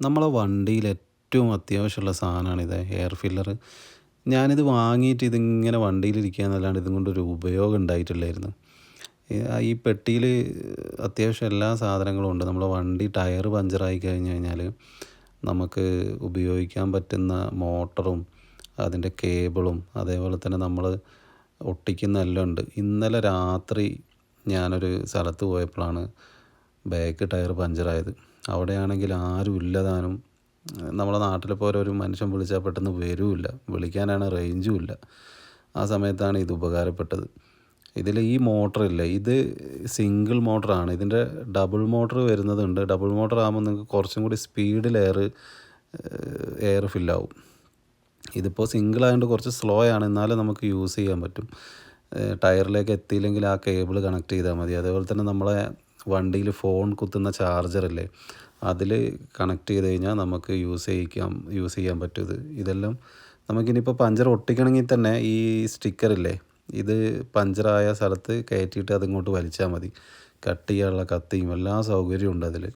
നമ്മളെ വണ്ടിയിൽ ഏറ്റവും അത്യാവശ്യമുള്ള സാധനമാണിത് എയർ ഫില്ലർ. ഞാനിത് വാങ്ങിയിട്ട് ഇതിങ്ങനെ വണ്ടിയിലിരിക്കുകയെന്നല്ലാണ്ട് ഇതും കൊണ്ടൊരു ഉപയോഗം ഉണ്ടായിട്ടില്ലായിരുന്നു. ഈ പെട്ടിയിൽ അത്യാവശ്യം എല്ലാ സാധനങ്ങളും ഉണ്ട്. നമ്മളെ വണ്ടി ടയർ പഞ്ചറായി കഴിഞ്ഞ് കഴിഞ്ഞാൽ നമുക്ക് ഉപയോഗിക്കാൻ പറ്റുന്ന മോട്ടറും അതിൻ്റെ കേബിളും അതേപോലെ തന്നെ നമ്മൾ ഒട്ടിക്കുന്ന എല്ലാം ഉണ്ട്. ഇന്നലെ രാത്രി ഞാനൊരു സ്ഥലത്ത് പോയപ്പോഴാണ് ബാക്ക് ടയർ പഞ്ചറായത്. അവിടെയാണെങ്കിൽ ആരും ഇല്ലതാനും. നമ്മളെ നാട്ടിലെ പോലെ ഒരു മനുഷ്യൻ വിളിച്ചാൽ പെട്ടെന്ന് വരില്ല, വിളിക്കാനാണ് റേഞ്ചും ഇല്ല. ആ സമയത്താണ് ഇത് ഉപകാരപ്പെട്ടത്. ഇതിൽ ഈ മോട്ടറില്ല, ഇത് സിംഗിൾ മോട്ടറാണ്. ഇതിൻ്റെ ഡബിൾ മോട്ടർ വരുന്നതുണ്ട്. ഡബിൾ മോട്ടർ ആകുമ്പോൾ നിങ്ങൾക്ക് കുറച്ചും കൂടി സ്പീഡിൽ എയർ ഫില്ലാവും. ഇതിപ്പോൾ സിംഗിൾ ആയതുകൊണ്ട് കുറച്ച് സ്ലോ ആണ്, എന്നാലും നമുക്ക് യൂസ് ചെയ്യാൻ പറ്റും. ടയറിലേക്ക് എത്തിയില്ലെങ്കിൽ ആ കേബിൾ കണക്ട് ചെയ്താൽ മതി. അതേപോലെ തന്നെ നമ്മളെ വണ്ടിയിൽ ഫോൺ കുത്തുന്ന ചാർജറില്ലേ, അതിൽ കണക്ട് ചെയ്ത് കഴിഞ്ഞാൽ നമുക്ക് യൂസ് ചെയ്യാൻ പറ്റും. ഇതെല്ലാം നമുക്കിനിയിപ്പോൾ പഞ്ചർ ഒട്ടിക്കണമെങ്കിൽ തന്നെ ഈ സ്റ്റിക്കറില്ലേ, ഇത് പഞ്ചറായ സ്ഥലത്ത് കയറ്റിയിട്ട് അതിങ്ങോട്ട് വലിച്ചാൽ മതി. കട്ട് ചെയ്യാനുള്ള കത്തിയും എല്ലാ സൗകര്യവും ഉണ്ട് അതിൽ.